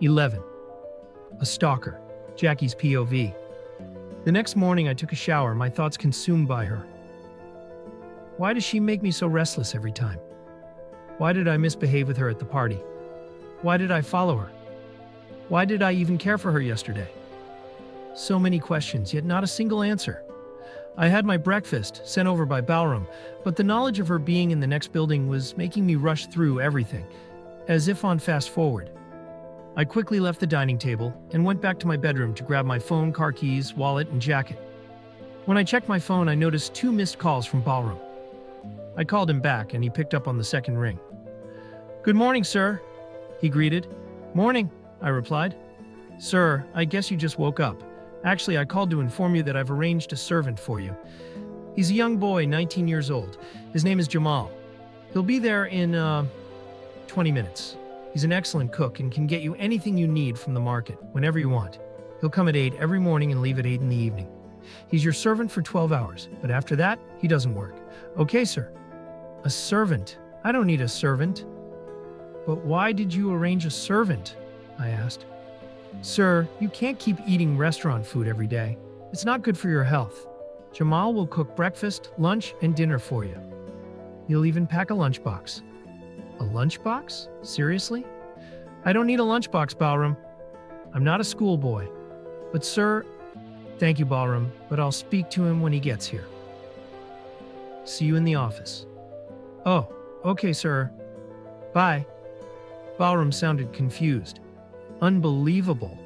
11. A stalker. Jackie's POV. The next morning I took a shower, my thoughts consumed by her. Why does she make me so restless every time? Why did I misbehave with her at the party? Why did I follow her? Why did I even care for her yesterday? So many questions, yet not a single answer. I had my breakfast, sent over by Balram, but the knowledge of her being in the next building was making me rush through everything, as if on fast forward. I quickly left the dining table and went back to my bedroom to grab my phone, car keys, wallet, and jacket. When I checked my phone, I noticed 2 missed calls from Balram. I called him back, and he picked up on the second ring. "Good morning, sir," he greeted. "Morning," I replied. "Sir, I guess you just woke up. Actually, I called to inform you that I've arranged a servant for you. He's a young boy, 19 years old. His name is Jamal. He'll be there in, 20 minutes. He's an excellent cook and can get you anything you need from the market, whenever you want. He'll come at 8 every morning and leave at 8 in the evening. He's your servant for 12 hours, but after that, he doesn't work." "Okay, sir." "A servant? I don't need a servant." "But why did you arrange a servant?" I asked. "Sir, you can't keep eating restaurant food every day. It's not good for your health. Jamal will cook breakfast, lunch, and dinner for you. He'll even pack a lunchbox." "A lunchbox? Seriously?" "I don't need a lunchbox, Balram. I'm not a schoolboy. But sir..." "Thank you, Balram, but I'll speak to him when he gets here. See you in the office." "Oh, okay, sir. Bye." Balram sounded confused. Unbelievable.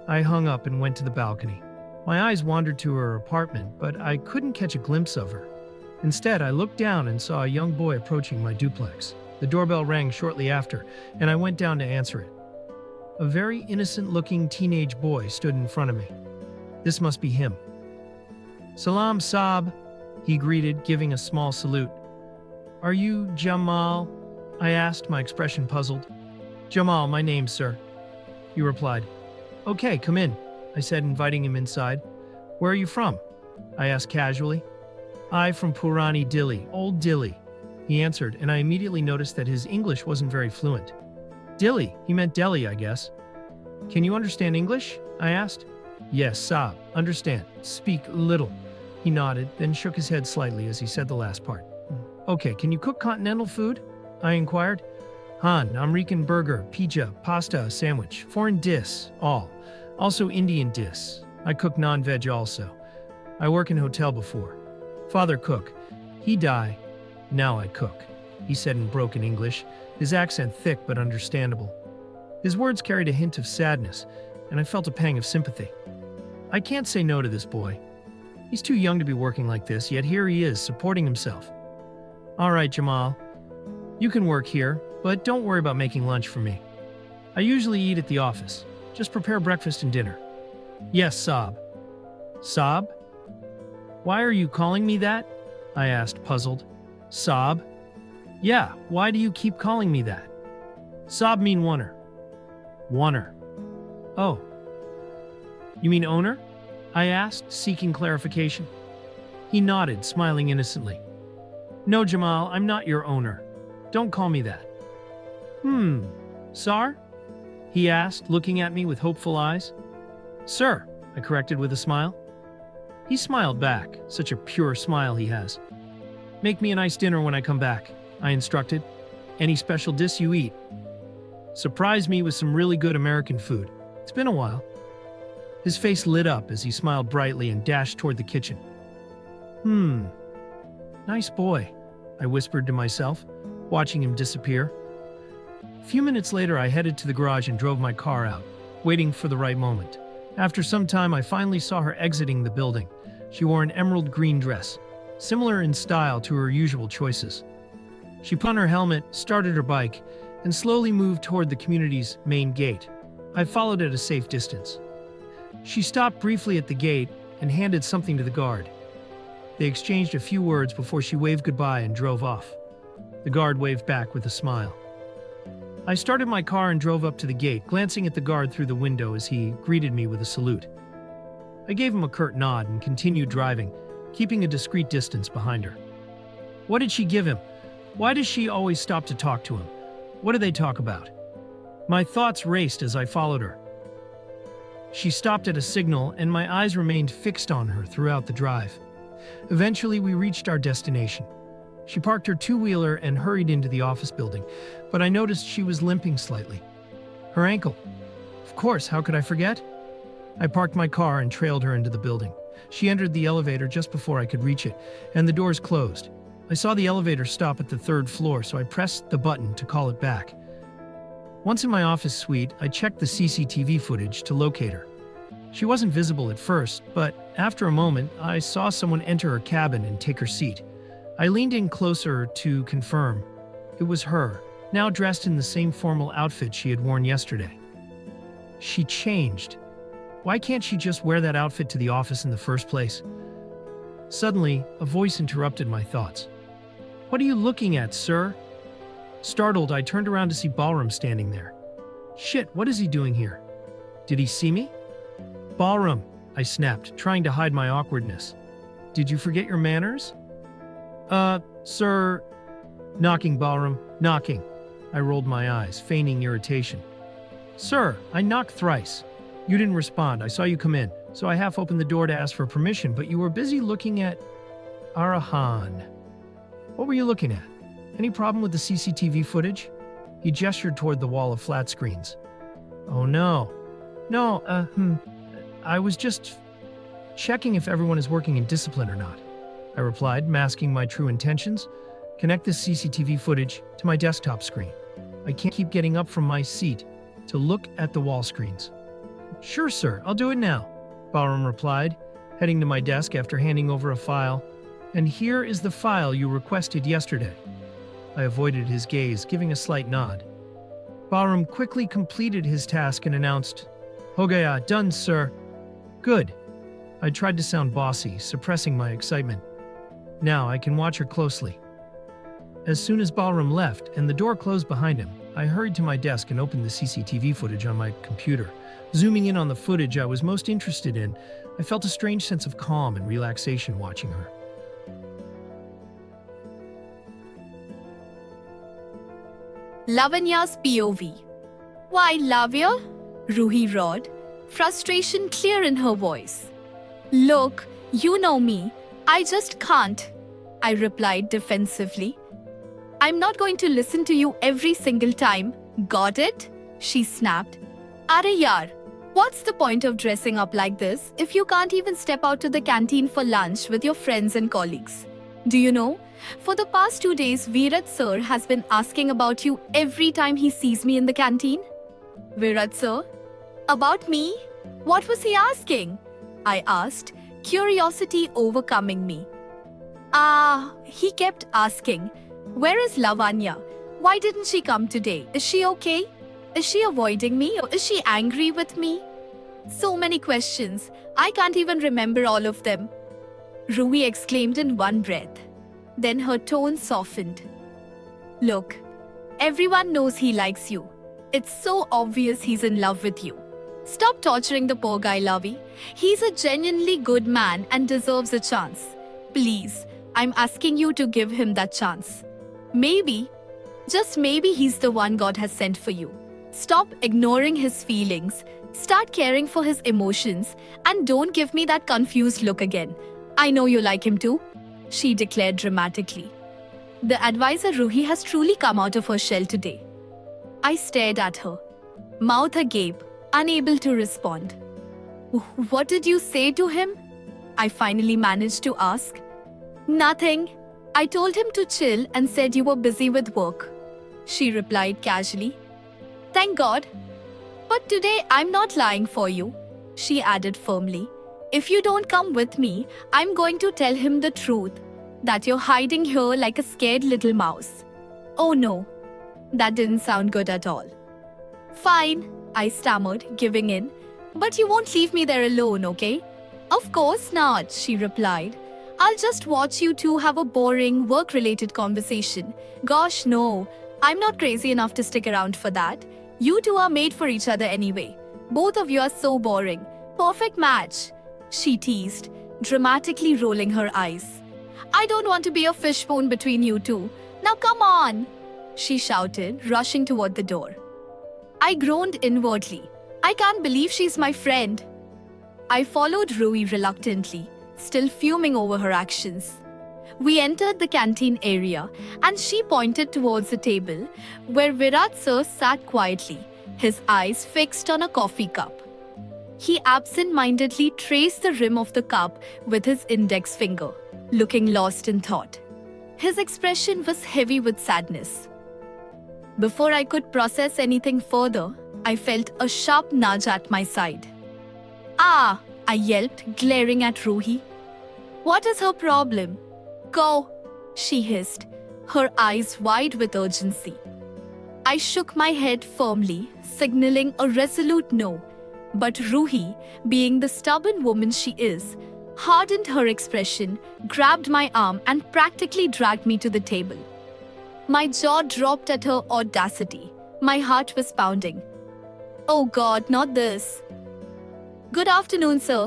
I hung up and went to the balcony. My eyes wandered to her apartment, but I couldn't catch a glimpse of her. Instead, I looked down and saw a young boy approaching my duplex. The doorbell rang shortly after, and I went down to answer it. A very innocent-looking teenage boy stood in front of me. This must be him. "Salam, Saab," he greeted, giving a small salute. "Are you Jamal?" I asked, my expression puzzled. "Jamal, my name, sir," he replied. "Okay, come in," I said, inviting him inside. "Where are you from?" I asked casually. "I from Purani Delhi, Old Delhi," he answered, and I immediately noticed that his English wasn't very fluent. Delhi? He meant Delhi, I guess. "Can you understand English?" I asked. "Yes, Saab, understand. Speak little." He nodded, then shook his head slightly as he said the last part. "Okay, can you cook continental food?" I inquired. "Han, American burger, pizza, pasta, sandwich, foreign dish, all. Also Indian dish. I cook non-veg also. I work in hotel before. Father cook. He die. Now I cook," he said in broken English, his accent thick but understandable. His words carried a hint of sadness, and I felt a pang of sympathy. I can't say no to this boy. He's too young to be working like this, yet here he is, supporting himself. "All right, Jamal. You can work here, but don't worry about making lunch for me. I usually eat at the office. Just prepare breakfast and dinner." "Yes, Saab." "Saab? Why are you calling me that?" I asked, puzzled. "Saab? Yeah, why do you keep calling me that?" "Saab mean oner." "Oner. Oh. You mean owner?" I asked, seeking clarification. He nodded, smiling innocently. "No, Jamal, I'm not your owner. Don't call me that." Sir?" he asked, looking at me with hopeful eyes. "Sir," I corrected with a smile. He smiled back, such a pure smile he has. "Make me a nice dinner when I come back," I instructed. "Any special dish you eat? Surprise me with some really good American food. It's been a while." His face lit up as he smiled brightly and dashed toward the kitchen. Nice boy," I whispered to myself, watching him disappear. A few minutes later, I headed to the garage and drove my car out, waiting for the right moment. After some time, I finally saw her exiting the building. She wore an emerald green dress, similar in style to her usual choices. She put on her helmet, started her bike, and slowly moved toward the community's main gate. I followed at a safe distance. She stopped briefly at the gate and handed something to the guard. They exchanged a few words before she waved goodbye and drove off. The guard waved back with a smile. I started my car and drove up to the gate, glancing at the guard through the window as he greeted me with a salute. I gave him a curt nod and continued driving, keeping a discreet distance behind her. What did she give him? Why does she always stop to talk to him? What do they talk about? My thoughts raced as I followed her. She stopped at a signal, and my eyes remained fixed on her throughout the drive. Eventually, we reached our destination. She parked her two-wheeler and hurried into the office building, but I noticed she was limping slightly. Her ankle. Of course, how could I forget? I parked my car and trailed her into the building. She entered the elevator just before I could reach it, and the doors closed. I saw the elevator stop at the third floor, so I pressed the button to call it back. Once in my office suite, I checked the CCTV footage to locate her. She wasn't visible at first, but after a moment, I saw someone enter her cabin and take her seat. I leaned in closer to confirm. It was her, now dressed in the same formal outfit she had worn yesterday. She changed. Why can't she just wear that outfit to the office in the first place? Suddenly, a voice interrupted my thoughts. "What are you looking at, sir?" Startled, I turned around to see Ballroom standing there. Shit, what is he doing here? Did he see me? "Ballroom," I snapped, trying to hide my awkwardness. "Did you forget your manners?" Sir..." "Knocking, Ballroom, knocking." I rolled my eyes, feigning irritation. "Sir, I knocked thrice. You didn't respond. I saw you come in, so I half opened the door to ask for permission, but you were busy looking at Arahan." "What were you looking at? Any problem with the CCTV footage?" He gestured toward the wall of flat screens. "Oh no. No, I was just checking if everyone is working in discipline or not," I replied, masking my true intentions. "Connect this CCTV footage to my desktop screen. I can't keep getting up from my seat to look at the wall screens." "Sure, sir, I'll do it now," Ballroom replied, heading to my desk after handing over a file. "And here is the file you requested yesterday." I avoided his gaze, giving a slight nod. Ballroom quickly completed his task and announced, "Ho gaya, done, sir." "Good." I tried to sound bossy, suppressing my excitement. "Now I can watch her closely." As soon as Ballroom left and the door closed behind him, I hurried to my desk and opened the CCTV footage on my computer. Zooming in on the footage I was most interested in, I felt a strange sense of calm and relaxation watching her. Lavanya's POV. "Why, Lavya?" Ruhi roared, frustration clear in her voice. "Look, you know me. I just can't," I replied defensively. "I'm not going to listen to you every single time. Got it?" she snapped. "Arey yaar, what's the point of dressing up like this if you can't even step out to the canteen for lunch with your friends and colleagues? Do you know, for the past 2 days, Virat sir has been asking about you every time he sees me in the canteen." "Virat sir? About me? What was he asking?" I asked, curiosity overcoming me. He kept asking, "Where is Lavanya? Why didn't she come today? Is she okay? Is she avoiding me or is she angry with me?" So many questions, I can't even remember all of them. Ruhi exclaimed in one breath. Then her tone softened. "Look, everyone knows he likes you. It's so obvious he's in love with you. Stop torturing the poor guy, Lavi. He's a genuinely good man and deserves a chance. Please, I'm asking you to give him that chance. Maybe, just maybe he's the one God has sent for you. Stop ignoring his feelings, start caring for his emotions, and don't give me that confused look again. I know you like him too," she declared dramatically. The advisor Ruhi has truly come out of her shell today. I stared at her, mouth agape, unable to respond. "What did you say to him?" I finally managed to ask. "Nothing. I told him to chill and said you were busy with work," she replied casually. "Thank God. But today I'm not lying for you," she added firmly. "If you don't come with me, I'm going to tell him the truth, that you're hiding here like a scared little mouse." "Oh no, that didn't sound good at all." "Fine," I stammered, giving in. "But you won't leave me there alone, okay?" "Of course not," she replied. "I'll just watch you two have a boring, work-related conversation. Gosh, no. I'm not crazy enough to stick around for that. You two are made for each other anyway. Both of you are so boring. Perfect match," she teased, dramatically rolling her eyes. "I don't want to be a fishbone between you two. Now come on," she shouted, rushing toward the door. I groaned inwardly. I can't believe she's my friend. I followed Rui reluctantly, still fuming over her actions. We entered the canteen area and she pointed towards a table where Virat sir sat quietly, his eyes fixed on a coffee cup. He absent-mindedly traced the rim of the cup with his index finger, looking lost in thought. His expression was heavy with sadness. Before I could process anything further, I felt a sharp nudge at my side. "Ah!" I yelped, glaring at Ruhi. "What is her problem?" "Go!" she hissed, her eyes wide with urgency. I shook my head firmly, signaling a resolute no, but Ruhi, being the stubborn woman she is, hardened her expression, grabbed my arm and practically dragged me to the table. My jaw dropped at her audacity. My heart was pounding. "Oh God, not this." "Good afternoon, sir."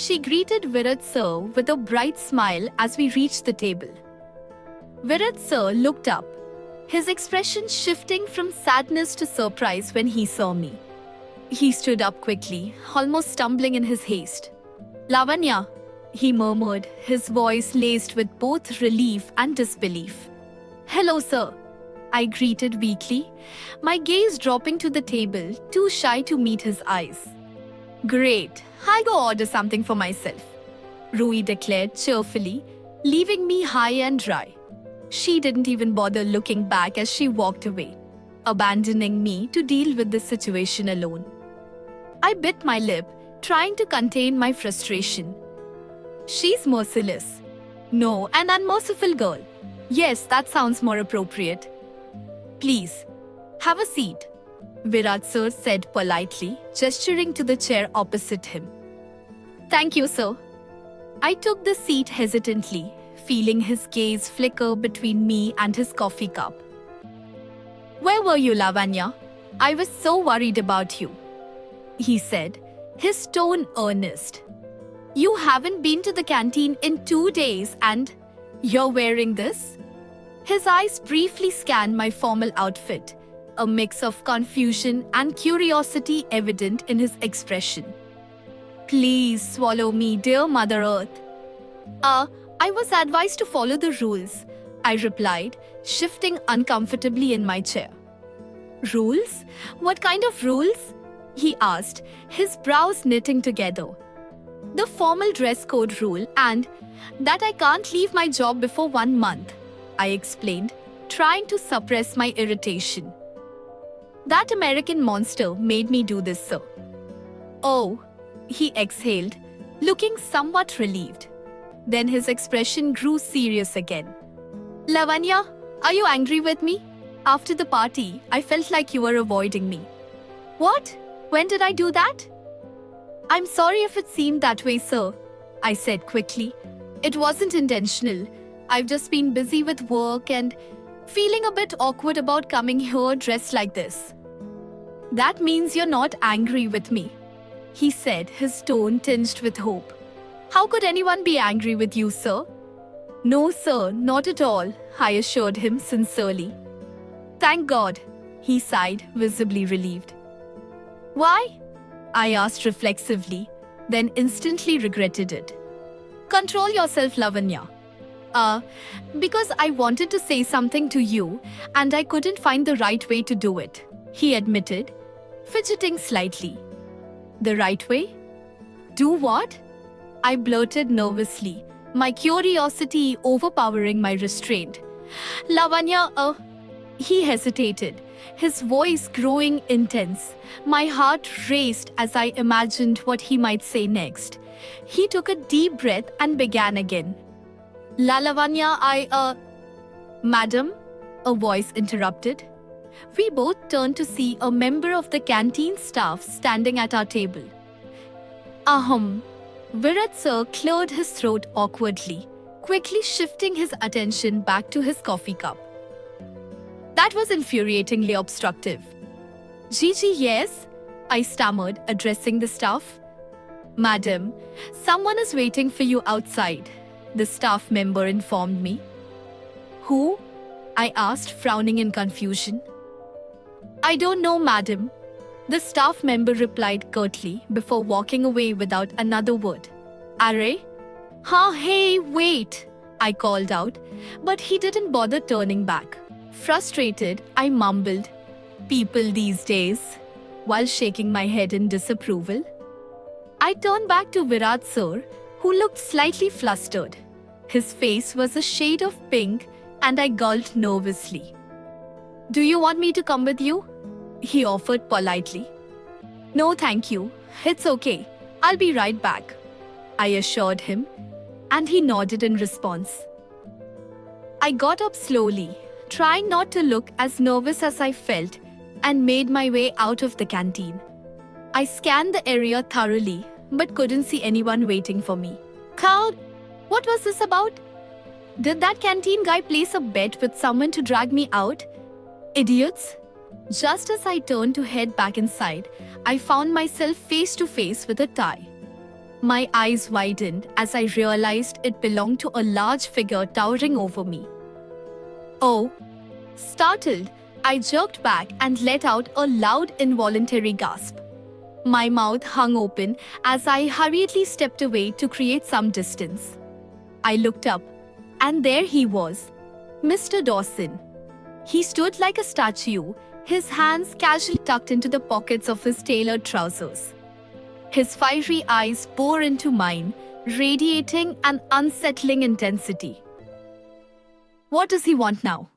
She greeted Virat sir with a bright smile as we reached the table. Virat sir looked up, his expression shifting from sadness to surprise when he saw me. He stood up quickly, almost stumbling in his haste. "Lavanya," he murmured, his voice laced with both relief and disbelief. "Hello, sir," I greeted weakly, my gaze dropping to the table, too shy to meet his eyes. "Great, I'll go order something for myself," Rui declared cheerfully, leaving me high and dry. She didn't even bother looking back as she walked away, abandoning me to deal with the situation alone. I bit my lip, trying to contain my frustration. She's merciless. No, an unmerciful girl. Yes, that sounds more appropriate. "Please, have a seat," Virat sir said politely, gesturing to the chair opposite him. "Thank you, sir." I took the seat hesitantly, feeling his gaze flicker between me and his coffee cup. "Where were you, Lavanya? I was so worried about you," he said, his tone earnest. "You haven't been to the canteen in 2 days and you're wearing this?" His eyes briefly scanned my formal outfit, a mix of confusion and curiosity evident in his expression. "Please swallow me, dear Mother Earth." I was advised to follow the rules," I replied, shifting uncomfortably in my chair. "Rules? What kind of rules?" he asked, his brows knitting together. "The formal dress code rule and that I can't leave my job before 1 month," I explained, trying to suppress my irritation. "That American monster made me do this, sir." "Oh," he exhaled, looking somewhat relieved. Then his expression grew serious again. "Lavanya, are you angry with me? After the party, I felt like you were avoiding me." "What? When did I do that?" "I'm sorry if it seemed that way, sir," I said quickly. "It wasn't intentional. I've just been busy with work and feeling a bit awkward about coming here dressed like this." "That means you're not angry with me," he said, his tone tinged with hope. "How could anyone be angry with you, sir?" "No, sir, not at all," I assured him sincerely. "Thank God," he sighed, visibly relieved. "Why?" I asked reflexively, then instantly regretted it. "Control yourself, Lavanya." Because I wanted to say something to you and I couldn't find the right way to do it," he admitted, fidgeting slightly. "The right way? Do what?" I blurted nervously, my curiosity overpowering my restraint. "Lavanya, He hesitated, his voice growing intense. My heart raced as I imagined what he might say next. He took a deep breath and began again. Lavanya, Madam," a voice interrupted. We both turned to see a member of the canteen staff standing at our table. Virat sir cleared his throat awkwardly, quickly shifting his attention back to his coffee cup. That was infuriatingly obstructive. "Gigi, yes?" I stammered, addressing the staff. "Madam, someone is waiting for you outside," the staff member informed me. "Who?" I asked, frowning in confusion. I don't know, madam. The staff member replied curtly before walking away without another word. Arre? Huh, hey, wait, I called out, but he didn't bother turning back. Frustrated, I mumbled, people these days, while shaking my head in disapproval. I turned back to Virat sir, who looked slightly flustered. His face was a shade of pink, and I gulped nervously. Do you want me to come with you? He offered politely. No, thank you. It's okay. I'll be right back, I assured him, and he nodded in response. I got up slowly, trying not to look as nervous as I felt, and made my way out of the canteen. I scanned the area thoroughly, but couldn't see anyone waiting for me. Carl, what was this about? Did that canteen guy place a bet with someone to drag me out? Idiots! Just as I turned to head back inside, I found myself face to face with a tie. My eyes widened as I realized it belonged to a large figure towering over me. Oh! Startled, I jerked back and let out a loud, involuntary gasp. My mouth hung open as I hurriedly stepped away to create some distance. I looked up, and there he was, Mr. Dawson. He stood like a statue, his hands casually tucked into the pockets of his tailored trousers. His fiery eyes bore into mine, radiating an unsettling intensity. What does he want now?